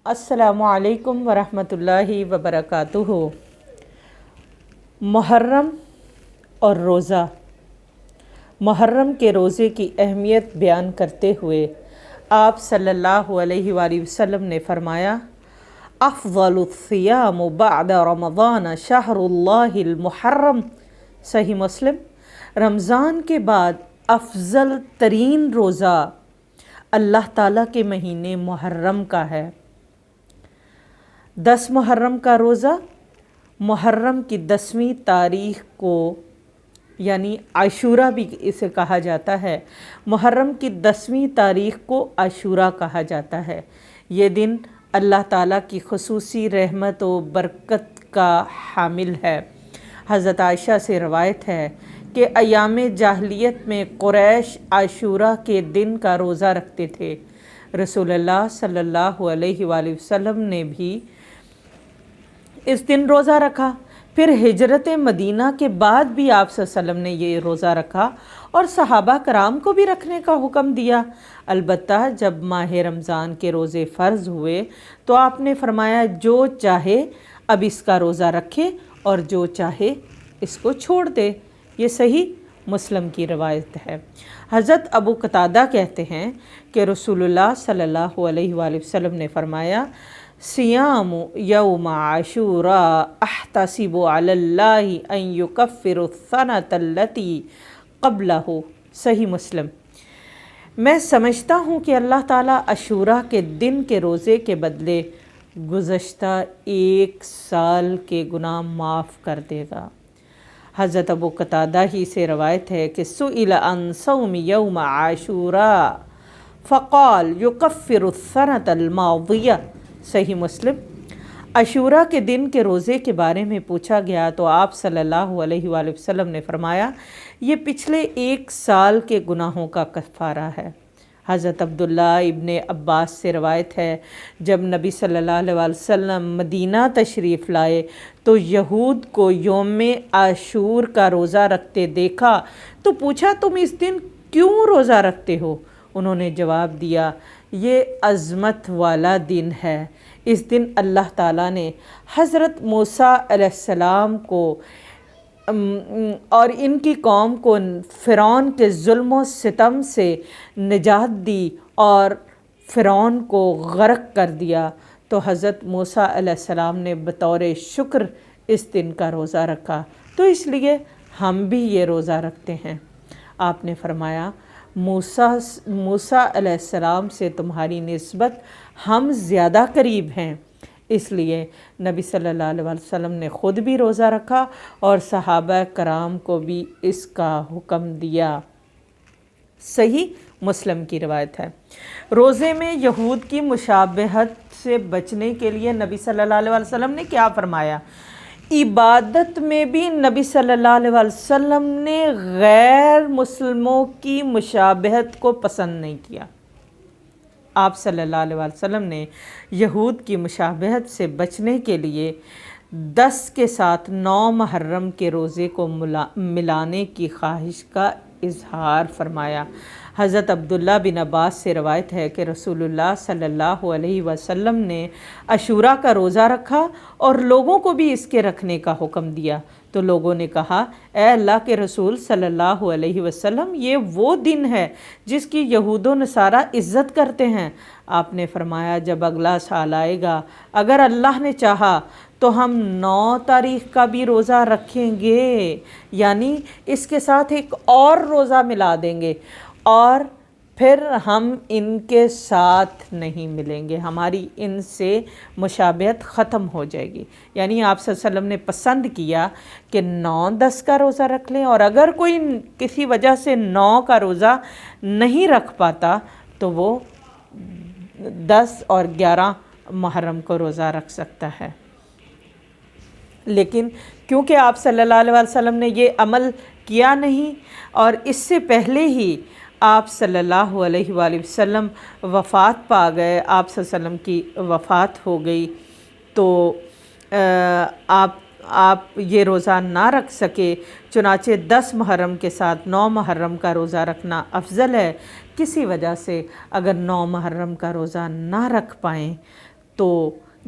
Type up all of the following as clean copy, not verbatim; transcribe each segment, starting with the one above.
अस्सलामुअलैकुम वरहमतुल्लाहि वबरकातुहू। मुहर्रम और रोज़ा। मुहर्रम के रोज़े की अहमियत बयान करते हुए आप सल्लल्लाहु अलैहि वसल्लम ने फरमाया, अफ़्ज़लुस्सियाम बअद रमज़ान शहरुल्लाहिल मुहर्रम। सही मुस्लिम। रमज़ान के बाद अफजल तरीन रोज़ा अल्लाह ताला के महीने मुहर्रम का है। 10 मुहर्रम का रोज़ा मुहर्रम की 10वीं तारीख को, यानी आशूरा भी इसे कहा जाता है, मुहर्रम की 10वीं तारीख को आशूरा कहा जाता है। ये दिन अल्लाह ताला की खुसूसी रहमत व बरकत का हामिल है। हज़रत आयशा से रवायत है कि अयाम जाहलियत में कुरैश आशूरा के दिन का रोज़ा रखते थे। रसूलुल्लाह सल्लल्लाहु अलैहि वसल्लम ने भी इस दिन रोज़ा रखा। फिर हिजरत मदीना के बाद भी आप सल्लल्लाहु अलैहि वसल्लम ने ये रोज़ा रखा और सहाबा कराम को भी रखने का हुक्म दिया। अलबत्ता जब माह रमज़ान के रोज़े फ़र्ज़ हुए तो आपने फरमाया, जो चाहे अब इसका रोज़ा रखे और जो चाहे इसको छोड़ दे। ये सही मुस्लिम की रवायत है। हज़रत अबू कतादा कहते हैं कि रसूलुल्लाह सल्लल्लाहु अलैहि वसल्लम ने फरमाया, सियाम यौम आशूरा अहतसिबु अलल्लाहि अन युकफ्फिरु सनतल्लती क़ब्लहु। सही मुस्लिम। मैं समझता हूँ कि अल्लाह ताला आशूरा के दिन के रोज़े के बदले गुज़श्ता 1 साल के गुनाह माफ़ कर देगा। हज़रत अबू कतादा ही से रवायत है कि सुइल अन सौम यौम आशूरा फ़क़ाल युकफ्फिरु सनतल मादिया। सही मुस्लिम। आशूरा के दिन के रोज़े के बारे में पूछा गया तो आप सल्लल्लाहु अलैहि वसल्लम ने फरमाया, ये पिछले 1 साल के गुनाहों का कफ़ारा है। हज़रत अब्दुल्ला इब्ने अब्बास से रवायत है, जब नबी सल्लल्लाहु अलैहि वसल्लम मदीना तशरीफ़ लाए तो यहूद को यौम आशूर का रोज़ा रखते देखा तो पूछा, तुम इस दिन क्यों रोज़ा रखते हो? उन्होंने जवाब दिया, ये अज़मत वाला दिन है। इस दिन अल्लाह ताला ने हज़रत मूसा अलैहिस्सलाम को और इनकी कौम को फ़िरौन के जुल्म व सितम से निजात दी और फ़िरौन को गर्क कर दिया। तो हज़रत मूसा अलैहिस्सलाम ने बतौर शुक्र इस दिन का रोज़ा रखा, तो इसलिए हम भी ये रोज़ा रखते हैं। आपने फरमाया, मूसा अलैहिस्सलाम से तुम्हारी निस्बत हम ज़्यादा करीब हैं। इसलिए नबी सल्लल्लाहु अलैहि वसल्लम ने ख़ुद भी रोज़ा रखा और सहाबा कराम को भी इसका हुक्म दिया। सही मुस्लिम की रवायत है। रोज़े में यहूद की मुशाबहत से बचने के लिए नबी सल्लल्लाहु अलैहि वसल्लम ने क्या फरमाया? इबादत में भी नबी सल्लल्लाहु अलैहि वसल्लम ने गैर मुस्लिमों की मुशाबहत को पसंद नहीं किया। आप सल्लल्लाहु अलैहि वसल्लम ने यहूद की मुशाबहत से बचने के लिए 10 के साथ 9 मुहर्रम के रोज़े को मिलाने की ख्वाहिश का इजहार फरमाया। हज़रत अब्दुल्ला बिन अब्बास से रवायत है कि रसूलुल्लाह सल्लल्लाहु अलैहि वसल्लम ने आशूरा का रोज़ा रखा और लोगों को भी इसके रखने का हुक्म दिया। तो लोगों ने कहा, ए अल्लाह के रसूल सल्लल्लाहु अलैहि वसल्लम, ये वो दिन है जिसकी यहूद व नसारा इज़्ज़त करते हैं। आपने फरमाया, जब अगला साल आएगा, अगर अल्लाह ने चाहा तो हम 9 तारीख़ का भी रोज़ा रखेंगे, यानी इसके साथ एक और रोज़ा मिला देंगे और फिर हम इनके साथ नहीं मिलेंगे, हमारी इनसे मुशाबहत ख़त्म हो जाएगी। यानी आप सल्लल्लाहु अलैहि वसल्लम ने पसंद किया कि 9-10 का रोज़ा रख लें, और अगर कोई किसी वजह से 9 का रोज़ा नहीं रख पाता तो वो 10 और 11 मुहर्रम को रोज़ा रख सकता है। लेकिन क्योंकि आप सल्लल्लाहु अलैहि वसल्लम ने ये अमल किया नहीं और इससे पहले ही आप सल्लल्लाहु अलैहि वसल्लम वफ़ात पा गए, आप सल्लल्लाहु अलैहि वसल्लम की वफ़ात हो गई, तो आप ये रोज़ा ना रख सके। चुनाचे 10 मुहर्रम के साथ 9 मुहर्रम का रोज़ा रखना अफजल है। किसी वजह से अगर 9 मुहर्रम का रोज़ा ना रख पाएँ تو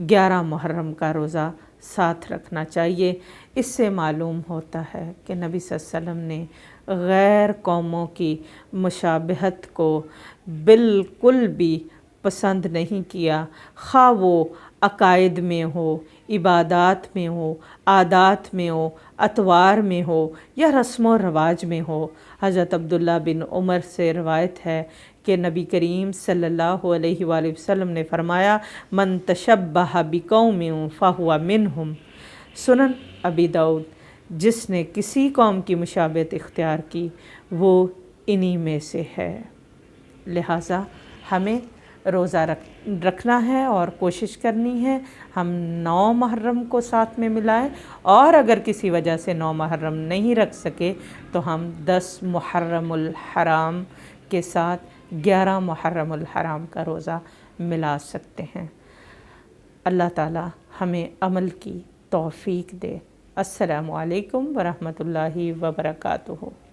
11 محرم کا روزہ ساتھ رکھنا چاہیے۔ اس سے معلوم ہوتا ہے کہ نبی صلی اللہ علیہ وسلم نے غیر قوموں کی مشابہت کو بالکل بھی پسند نہیں کیا، خواہ وہ عقائد میں ہو، عبادات میں ہو، عادات میں ہو، اطوار میں ہو یا رسم و رواج میں ہو۔ حضرت عبداللہ بن عمر سے روایت ہے کہ نبی کریم صلی اللہ علیہ وآلہ وسلم نے فرمایا، من تشبہ بقوم فہو منہم۔ سنن ابی داؤد، جس نے کسی قوم کی مشابہت اختیار کی وہ انہی میں سے ہے۔ لہٰذا ہمیں روزہ رکھنا ہے اور کوشش کرنی ہے ہم 9 محرم کو ساتھ میں ملائیں، اور اگر کسی وجہ سے 9 محرم نہیں رکھ سکے تو ہم 10 محرم الحرام کے ساتھ 11 محرم الحرام کا روزہ ملا سکتے ہیں۔ اللہ تعالی ہمیں عمل کی توفیق دے۔ السلام علیکم ورحمۃ اللہ وبرکاتہ۔